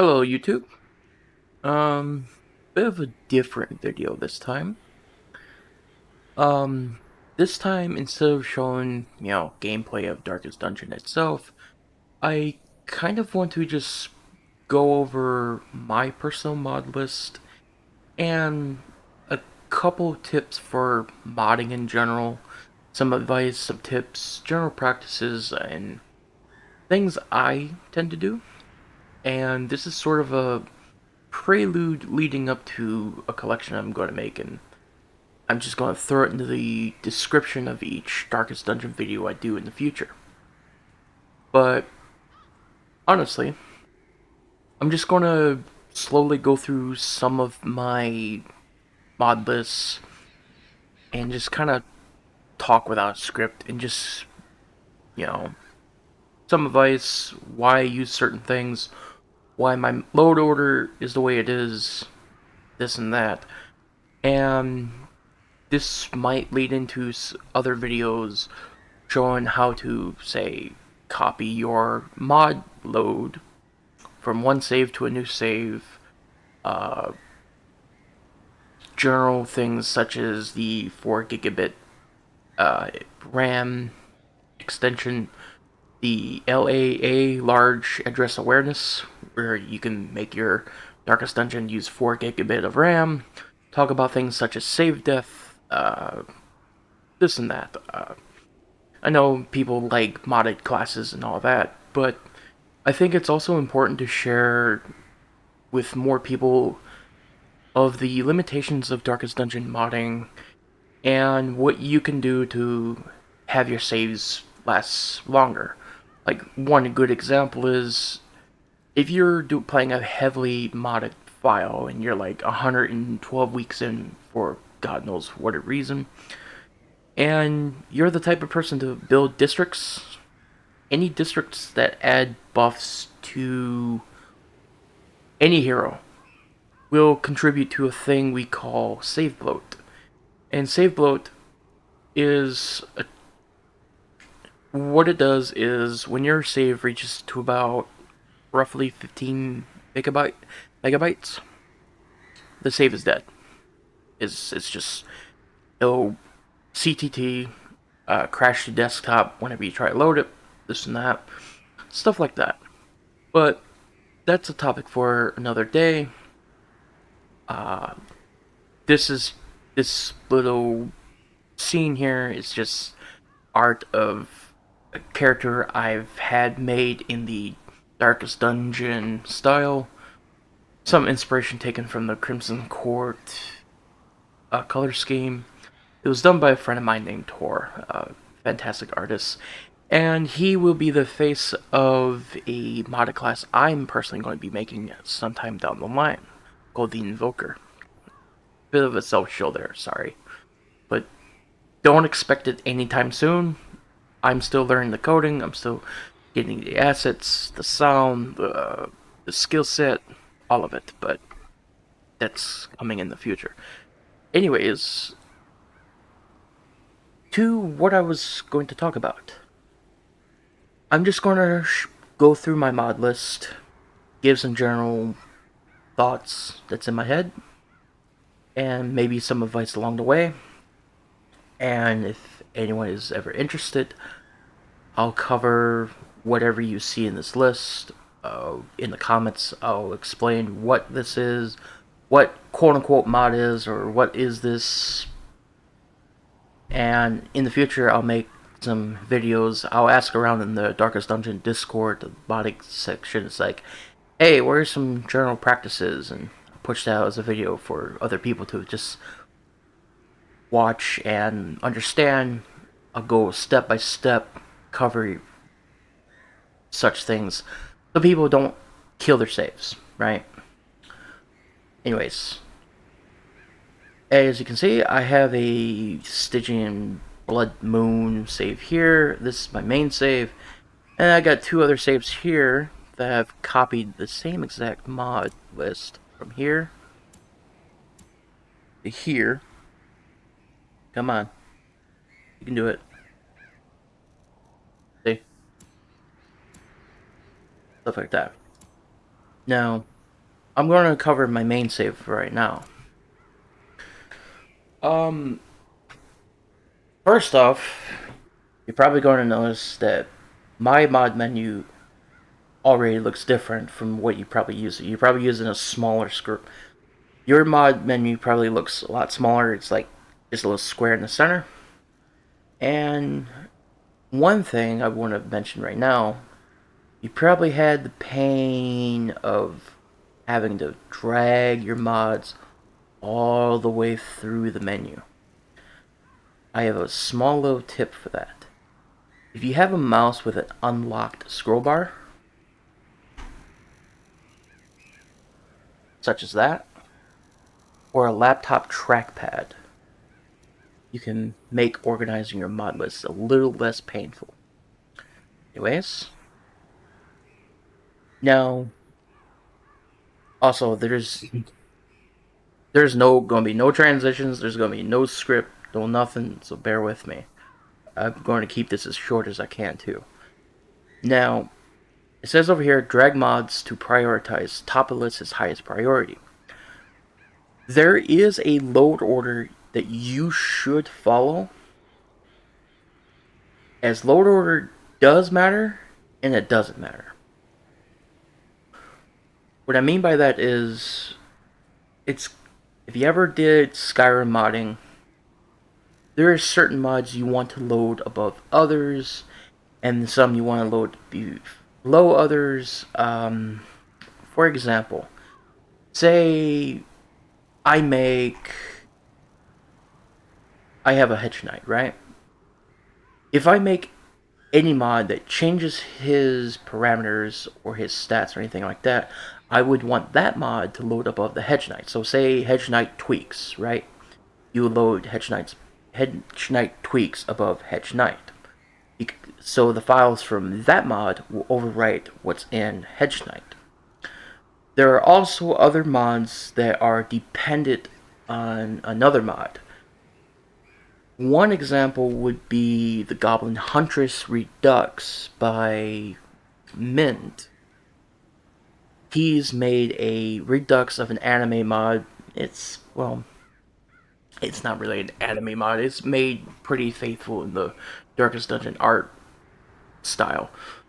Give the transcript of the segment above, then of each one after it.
Hello, YouTube. Um, Bit of a different video this time. Um, this time instead of showing, gameplay of Darkest Dungeon itself, I kind of want to just go over my personal mod list and a couple tips for modding in general, some advice, some tips, general practices, and things I tend to do. And this is sort of a prelude leading up to a collection I'm going to make, and I'm just going to throw it into the description of each Darkest Dungeon video I do in the future. But honestly, I'm just going to slowly go through some of my mod lists and just kind of talk without a script and just, you know, some advice, why I use certain things, why my load order is the way it is, this and that. And this might lead into other videos showing how to, say, copy your mod load from one save to a new save. Uh, General things such as the 4 gigabit RAM extension, the LAA large address awareness, where you can make your Darkest Dungeon use 4 gigabit of RAM. Talk about things such as save death, this and that. I know people like modded classes and all that, but I think it's also important to share with more people of the limitations of Darkest Dungeon modding and what you can do to have your saves last longer. Like, one good example is if you're playing a heavily modded file and you're like 112 weeks in for God knows what a reason, and you're the type of person to build districts, any districts that add buffs to any hero will contribute to a thing we call save bloat. And save bloat is what it does is when your save reaches to about roughly 15 megabytes, the save is dead. It's just it'll CTT, crash the desktop whenever you try to load it, this and that, stuff like that. But that's a topic for another day. Uh, this little scene here is just art of a character I've had made in the Darkest Dungeon style. Some inspiration taken from the Crimson Court color scheme. It was done by a friend of mine named Tor, a fantastic artist. And he will be the face of a modded class I'm personally going to be making sometime down the line, called the Invoker. Bit of a self-show there, sorry. But don't expect it anytime soon. I'm still learning the coding, I'm still getting the assets, the sound, the skill set, all of it, but that's coming in the future. Anyways, to what I was going to talk about. I'm just going to go through my mod list, give some general thoughts that's in my head, and maybe some advice along the way. And if anyone is ever interested, I'll cover whatever you see in this list. In the comments, I'll explain what this is, what quote-unquote mod is, or what is this. And in the future, I'll make some videos. I'll ask around in the Darkest Dungeon Discord, the modding section. It's like, hey, what are some general practices? And I'll push that out as a video for other people to just watch and understand. I'll go step by step, cover such things, so people don't kill their saves, right? Anyways, as you can see, I have a Stygian Blood Moon save here. This is my main save. And I got two other saves here that have copied the same exact mod list from here to here. Come on. You can do it. See? Stuff like that. Now, I'm going to cover my main save for right now. Um, First off, you're probably going to notice that my mod menu already looks different from what you probably use. You're probably using a smaller script. Your mod menu probably looks a lot smaller. It's like just a little square in the center. And one thing I want to mention right now, you probably had the pain of having to drag your mods all the way through the menu. I have a small little tip for that. If you have a mouse with an unlocked scroll bar, such as that, or a laptop trackpad, you can make organizing your mod list a little less painful. Anyways, now also there's gonna be no transitions, there's gonna be no script, no nothing, so bear with me. I'm going to keep this as short as I can too. Now, it says over here, drag mods to prioritize top of list as highest priority. There is a load order that you should follow, as load order does matter and it doesn't matter. What I mean by that is, it's if you ever did Skyrim modding, there are certain mods you want to load above others, and some you want to load below others. For example, say I make I have a Hedge Knight, right? If I make any mod that changes his parameters or his stats or anything like that, I would want that mod to load above the Hedge Knight. So say Hedge Knight tweaks, right? You would load Hedge Knight tweaks above Hedge Knight. So the files from that mod will overwrite what's in Hedge Knight. There are also other mods that are dependent on another mod. One example would be the Goblin Huntress Redux by Mint. He's made a redux of an anime mod. It's not really an anime mod. It's made pretty faithful in the Darkest Dungeon art style.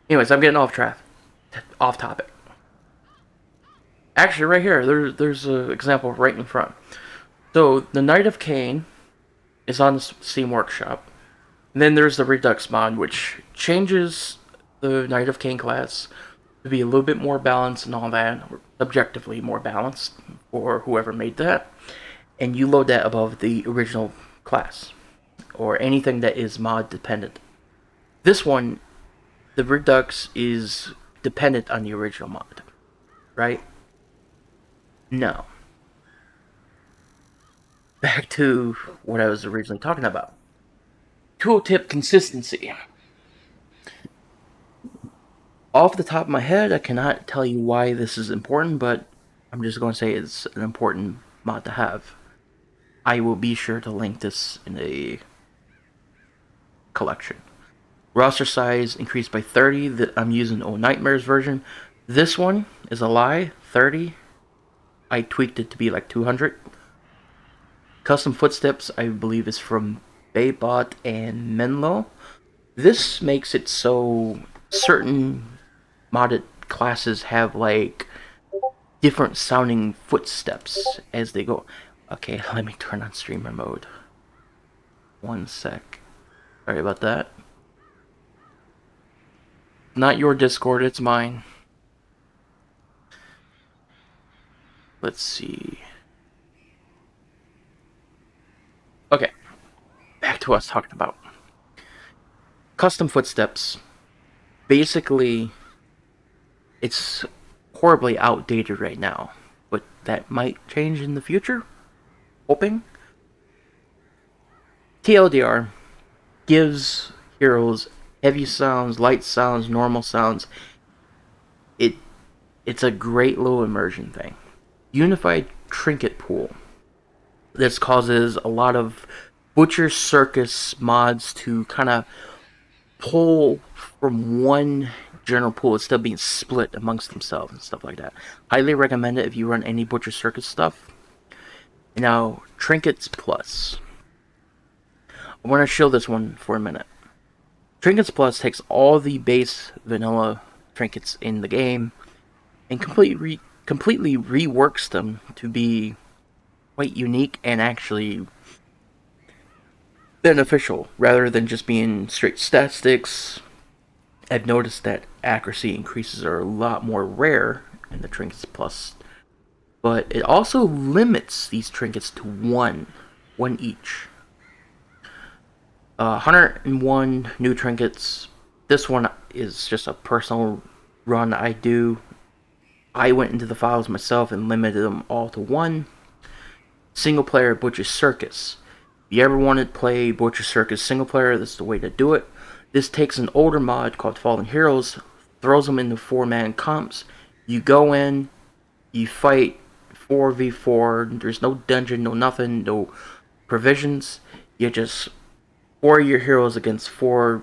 Anyways, I'm getting off topic. Actually, right here, there's an example right in front. So the Knight of Cain is on the Steam Workshop. And then there's the Redux mod, which changes the Knight of Cain class to be a little bit more balanced and all that, or objectively more balanced for whoever made that. And you load that above the original class, or anything that is mod dependent. This one, the Redux is dependent on the original mod, right? No. Back to what I was originally talking about. Tooltip consistency. Off the top of my head, I cannot tell you why this is important, but I'm just going to say it's an important mod to have. I will be sure to link this in a collection. Roster size increased by 30. That I'm using O Nightmares version. This one is a lie, 30. I tweaked it to be like 200. Custom footsteps, I believe, is from Baybot and Menlo. This makes it so certain modded classes have like different sounding footsteps as they go. Okay, let me turn on streamer mode. One sec. Sorry about that. Not your Discord, it's mine. Let's see. Okay, back to what I was talking about. Custom footsteps. Basically, it's horribly outdated right now, but that might change in the future. Hoping. TLDR gives heroes heavy sounds, light sounds, normal sounds. It's a great little immersion thing. Unified trinket pool. This causes a lot of Butcher Circus mods to kind of pull from one general pool is still being split amongst themselves and stuff like that. Highly recommend it if you run any Butcher Circus stuff. Now, Trinkets Plus. I want to show this one for a minute. Trinkets Plus takes all the base vanilla trinkets in the game and completely reworks them to be quite unique and actually beneficial rather than just being straight statistics. I've noticed that accuracy increases are a lot more rare in the Trinkets Plus, but it also limits these trinkets to one each. 101 new trinkets. This one is just a personal run I do. I went into the files myself and limited them all to one. Single player Butcher Circus. If you ever wanted to play Butcher Circus single player, this is the way to do it. This takes an older mod called Fallen Heroes, throws them into 4-man comps. You go in, you fight 4v4. There's no dungeon, no nothing, no provisions. You just 4 of your heroes against 4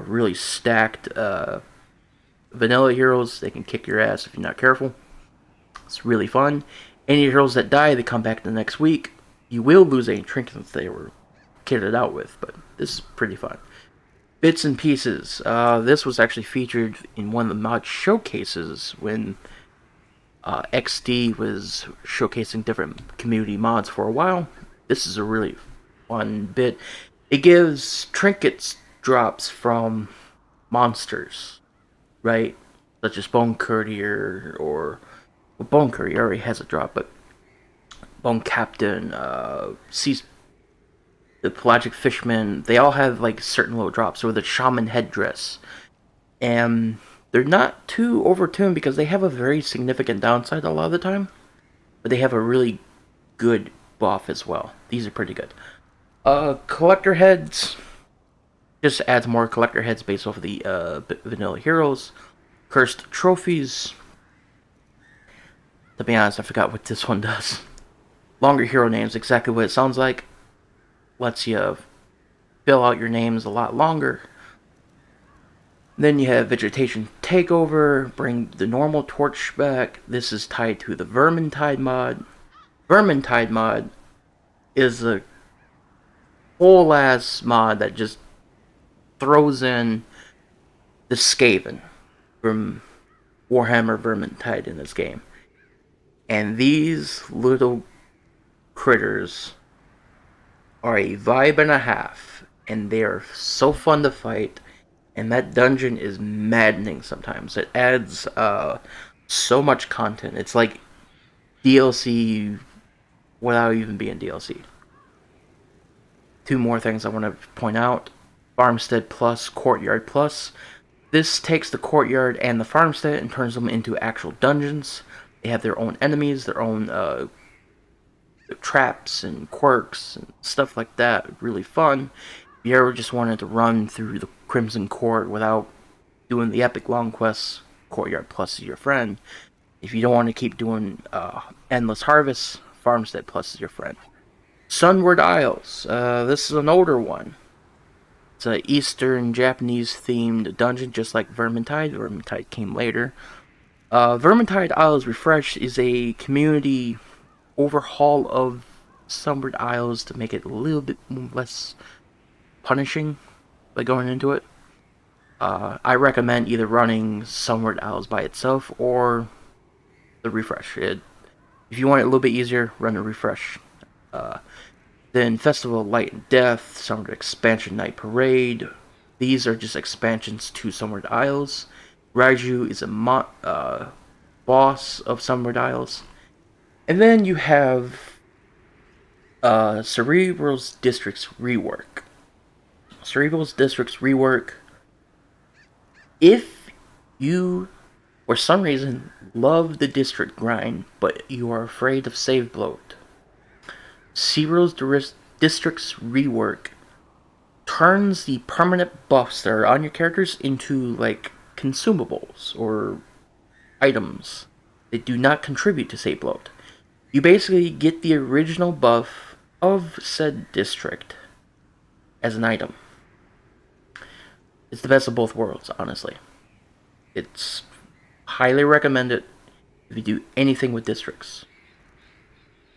really stacked vanilla heroes. They can kick your ass if you're not careful. It's really fun. Any heroes that die, they come back the next week. You will lose any trinkets they were kitted out with, but this is pretty fun. Bits and pieces. This was actually featured in one of the mod showcases when XD was showcasing different community mods for a while. This is a really fun bit. It gives trinkets drops from monsters, right? Such as Bone Courtier or... Well, Bone Courtier already has a drop, but Bone Captain, the Pelagic Fishman, they all have like certain little drops, or the Shaman Headdress. And they're not too overtuned because they have a very significant downside a lot of the time, but they have a really good buff as well. These are pretty good. Collector heads just adds more collector heads based off of the vanilla heroes. Cursed trophies. To be honest, I forgot what this one does. Longer hero names, exactly what it sounds like. Lets you fill out your names a lot longer. Then you have Vegetation Takeover, bring the normal torch back. This is tied to the Vermintide mod. Vermintide mod is a whole ass mod that just throws in the Skaven from Warhammer Vermintide in this game. And these little critters are a vibe and a half, and they are so fun to fight, and that dungeon is maddening sometimes. It adds so much content. It's like DLC without even being DLC. 2 more things I want to point out. Farmstead Plus, Courtyard Plus. This takes the Courtyard and the Farmstead and turns them into actual dungeons. They have their own enemies, their own traps and quirks and stuff like that. Really fun. If you ever just wanted to run through the Crimson Court without doing the epic long quests, Courtyard Plus is your friend. If you don't want to keep doing endless harvests, Farmstead Plus is your friend. Sunward Isles. This is an older one. It's an Eastern Japanese themed dungeon, just like Vermintide. Vermintide came later. Vermintide Isles Refreshed is a community overhaul of Sunward Isles to make it a little bit less punishing by going into it. I recommend either running Sunward Isles by itself or the Refresh. If you want it a little bit easier, run a Refresh. Then Festival of Light and Death, Sunward Expansion Night Parade. These are just expansions to Sunward Isles. Raiju is a boss of Sunward Isles. And then you have Cerebral's District's Rework. Cerebral's District's Rework. If you, for some reason, love the district grind, but you are afraid of save bloat, Cerebral's District's Rework turns the permanent buffs that are on your characters into, like, consumables or items that do not contribute to save bloat. You basically get the original buff of said district as an item. It's the best of both worlds, honestly. It's highly recommended if you do anything with districts.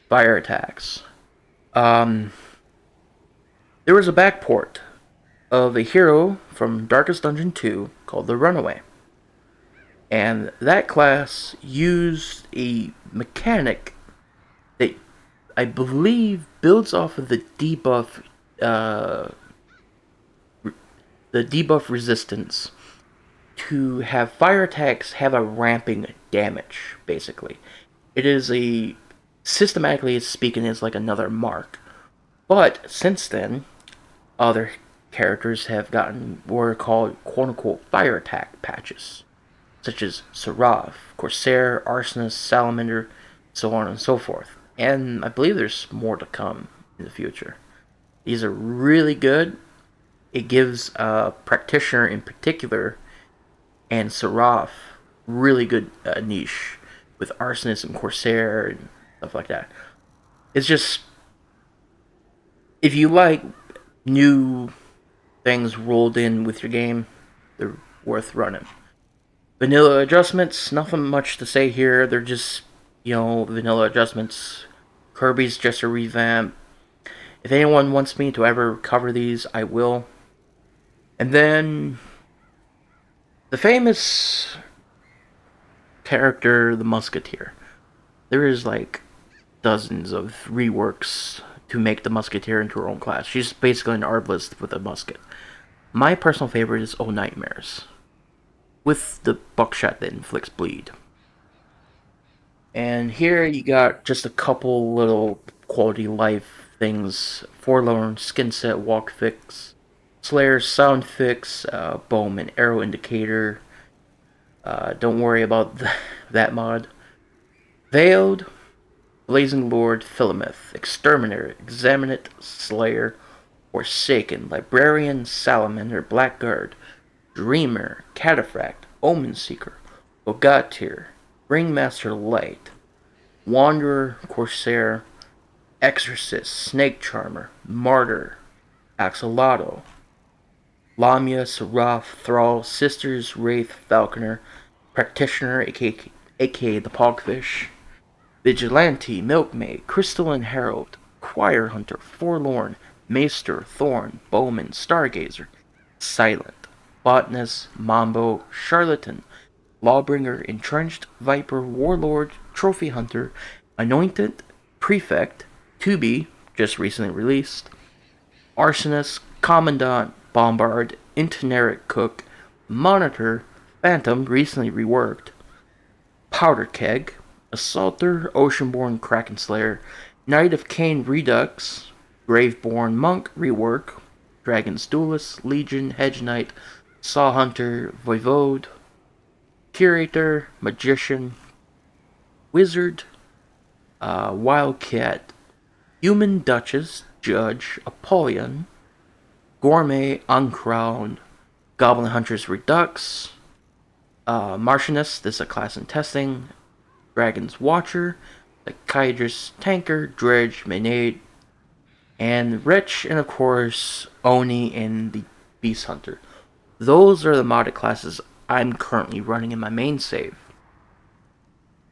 Fire attacks. Um, there was a backport of a hero from Darkest Dungeon 2 called the Runaway. And that class used a mechanic that I believe builds off of uh, the debuff resistance to have fire attacks have a ramping damage. Basically, it is a systematically speaking is like another mark. But since then, other characters have gotten what are called quote unquote fire attack patches, such as Seraph, Corsair, Arsonist, Salamander, so on and so forth. And I believe there's more to come in the future. These are really good. It gives a practitioner in particular and Seraph really good niche with Arsonist and Corsair and stuff like that. It's just if you like new things rolled in with your game, they're worth running. Vanilla adjustments, nothing much to say here. They're just, vanilla adjustments. Kirby's just a revamp. If anyone wants me to ever cover these, I will. And then the famous character, the Musketeer. There is like dozens of reworks to make the Musketeer into her own class. She's basically an arbalist with a musket. My personal favorite is Oh Nightmares, with the buckshot that inflicts bleed. And here you got just a couple little quality life things. Forlorn, skin set, walk fix, Slayer, sound fix, Bowman, arrow indicator. Don't worry about that mod. Veiled, Blazing Lord, Philomath, Exterminator, Examinate, Slayer, Forsaken, Librarian, Salamander, Blackguard, Dreamer, Cataphract, Omen Seeker, Bogatir, Ringmaster Light, Wanderer, Corsair, Exorcist, Snake Charmer, Martyr, Axolotl, Lamia, Seraph, Thrall, Sisters, Wraith, Falconer, Practitioner, aka the Pogfish, Vigilante, Milkmaid, Crystalline Herald, Choir Hunter, Forlorn, Maester, Thorn, Bowman, Stargazer, Silent, Botanist, Mambo, Charlatan, Lawbringer, Entrenched, Viper, Warlord, Trophy Hunter, Anointed, Prefect, 2B, just recently released, Arsonist, Commandant, Bombard, Itinerant Cook, Monitor, Phantom, recently reworked, Powder Keg, Assaulter, Oceanborn, Kraken Slayer, Knight of Cain Redux, Graveborn Monk rework, Dragon's Duelist, Legion, Hedge Knight, Saw Hunter, Voivode, Curator, Magician, Wizard, Wildcat, Human Duchess, Judge, Apollyon, Gourmet, Uncrowned, Goblin Huntress Redux, Martianist, this is a class in testing, Dragon's Watcher, Psychiatrist, Tanker, Dredge, Maynade, and Wretch, and of course, Oni and the Beast Hunter. Those are the modded classes I'm currently running in my main save.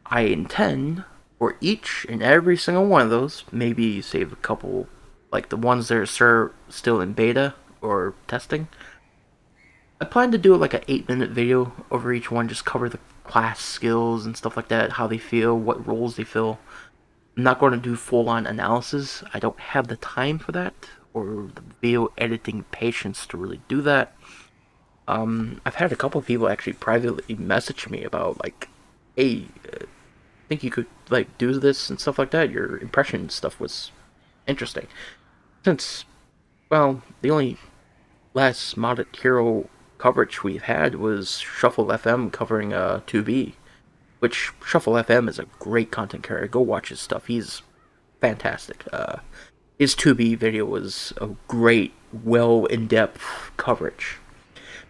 I intend for each and every single one of those, maybe save a couple, like the ones that are still in beta or testing. I plan to do like an 8-minute video over each one, just cover the class skills and stuff like that, how they feel, what roles they fill. I'm not going to do full-on analysis. I don't have the time for that, or the video editing patience to really do that. I've had a couple of people actually privately message me about like, hey, I think you could like do this and stuff like that. Your impression stuff was interesting. Since, well, the only last modded hero coverage we've had was Shuffle FM covering 2B, which Shuffle FM is a great content creator. Go watch his stuff. He's fantastic. His 2B video was a great, well, in-depth coverage.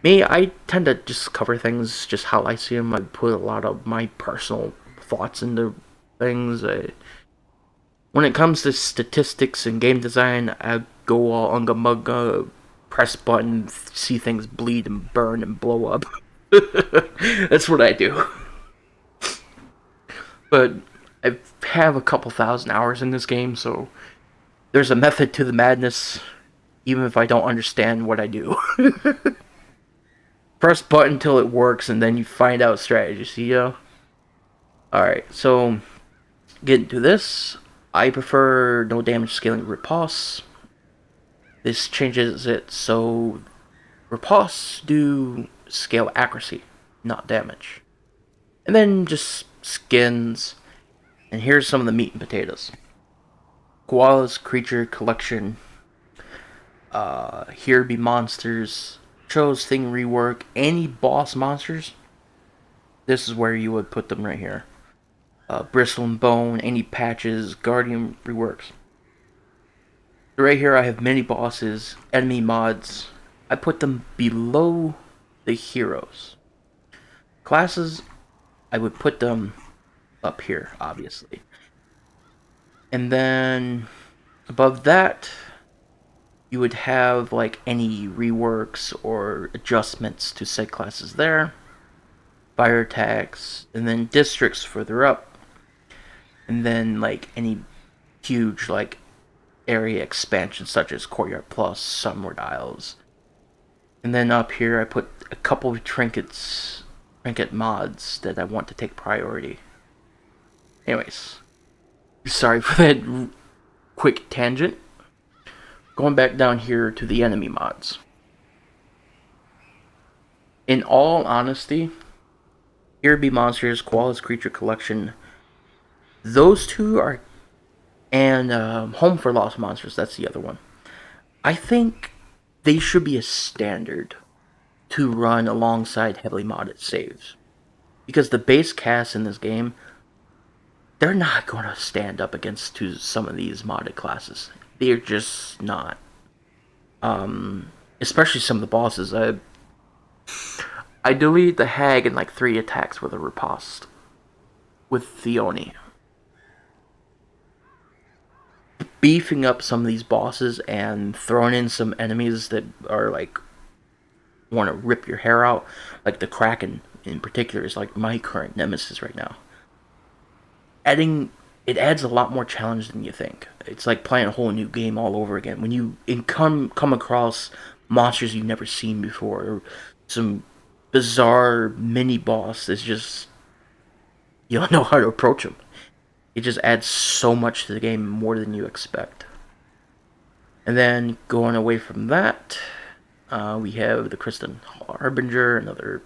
Me, I tend to just cover things just how I see them. I put a lot of my personal thoughts into things. When it comes to statistics and game design, I go all unga mugga, press button, see things bleed and burn and blow up. That's what I do. But I have a couple thousand hours in this game, so there's a method to the madness, even if I don't understand what I do. Press button till it works, and then you find out strategies. You know. All right, so get into this. I prefer no damage scaling riposte. This changes it so riposte do scale accuracy, not damage. And then just skins. And here's some of the meat and potatoes. Koala's creature collection. Here be monsters. Chose thing rework. Any boss monsters. This is where you would put them right here. Bristle and Bone, any patches, Guardian reworks. So right here I have mini bosses, enemy mods. I put them below the heroes. Classes, I would put them up here, obviously. And then above that, you would have like any reworks or adjustments to said classes there. Fire attacks, and then districts further up. And then like any huge like area expansions such as Courtyard Plus, Sunward Isles. And then up here I put a couple of trinket mods that I want to take priority. Anyways, sorry for that quick tangent. Going back down here to the enemy mods. In all honesty, here be monsters, Koala's creature collection. Those two are, and Home for Lost Monsters. That's the other one. I think they should be a standard to run alongside heavily modded saves, because the base cast in this game, they're not going to stand up against to some of these modded classes. They're just not. Especially some of the bosses. I deleted the hag in like 3 attacks with a riposte with Theoni. Beefing up some of these bosses and throwing in some enemies that are like want to rip your hair out, like the Kraken in particular is like my current nemesis right now. It adds a lot more challenge than you think. It's like playing a whole new game all over again when you come across monsters you've never seen before, or some bizarre mini boss that's just you don't know how to approach them. It just adds so much to the game, more than you expect. And then going away from that, we have the Kristen Harbinger, another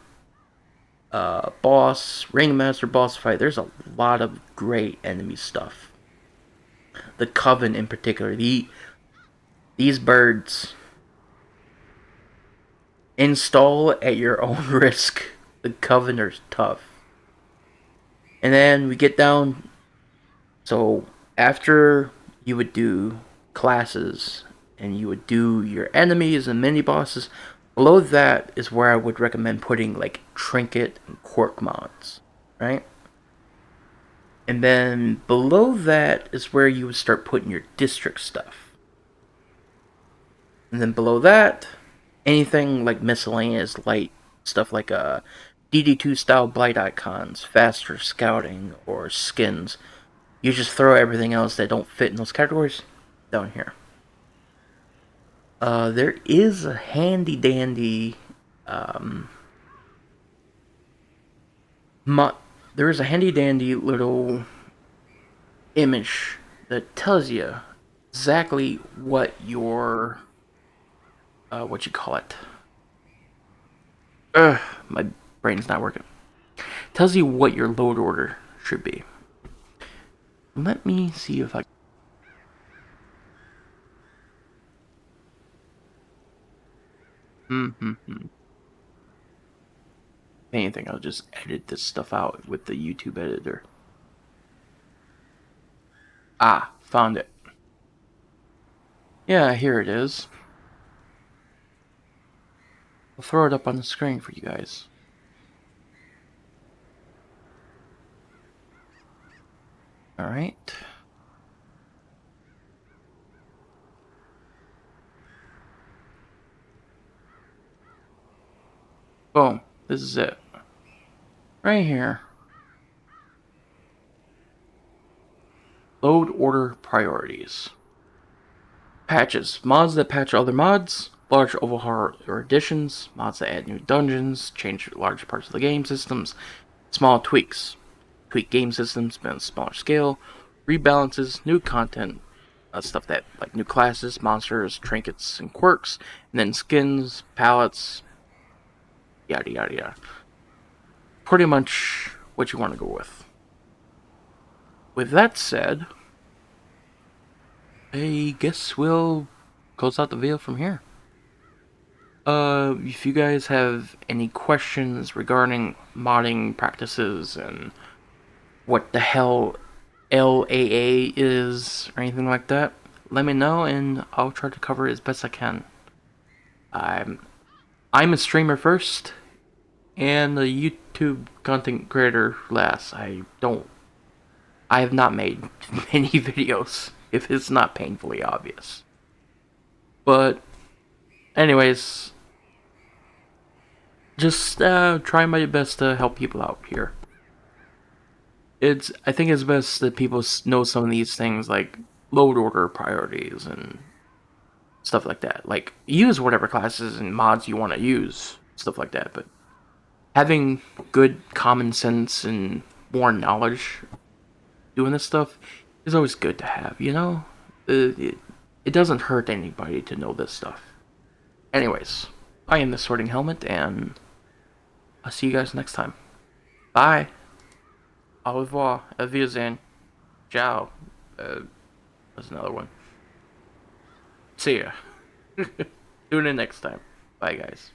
boss, Ringmaster boss fight. There's a lot of great enemy stuff. The Coven in particular, these birds, install at your own risk. The Coven are tough. And then we get down. So after you would do classes and you would do your enemies and mini bosses, below that is where I would recommend putting like trinket and quirk mods, right? And then below that is where you would start putting your district stuff. And then below that, anything like miscellaneous light stuff like DD2 style blight icons, faster scouting, or skins. You just throw everything else that don't fit in those categories down here. There is a handy dandy there is a handy dandy little image that tells you exactly what your what you call it. My brain's not working. Tells you what your load order should be. Let me see if I. If anything, I'll just edit this stuff out with the YouTube editor. Ah, found it. Yeah, here it is. I'll throw it up on the screen for you guys. Alright. Boom. This is it. Right here. Load order priorities. Patches. Mods that patch other mods. Large overhaul or additions. Mods that add new dungeons. Change large parts of the game systems. Small tweaks. Tweak game systems but on a smaller scale. Rebalances. New content. Stuff that, like new classes, monsters, trinkets, and quirks. And then skins, palettes, yada yada yada. Pretty much what you want to go with. With that said, I guess we'll close out the video from here. If you guys have any questions regarding modding practices and what the hell LAA is or anything like that, let me know and I'll try to cover it as best I can. I'm a streamer first and a YouTube content creator last. I have not made many videos if it's not painfully obvious. But anyways, just try my best to help people out here. I think it's best that people know some of these things like load order priorities and stuff like that. Like use whatever classes and mods you want to use, stuff like that. But having good common sense and more knowledge doing this stuff is always good to have, you know? It doesn't hurt anybody to know this stuff. Anyways, I am the Sorting Helmet, and I'll see you guys next time. Bye. Au revoir. Auf Wiedersehen. Ciao. That's another one. See ya. Tune in next time. Bye, guys.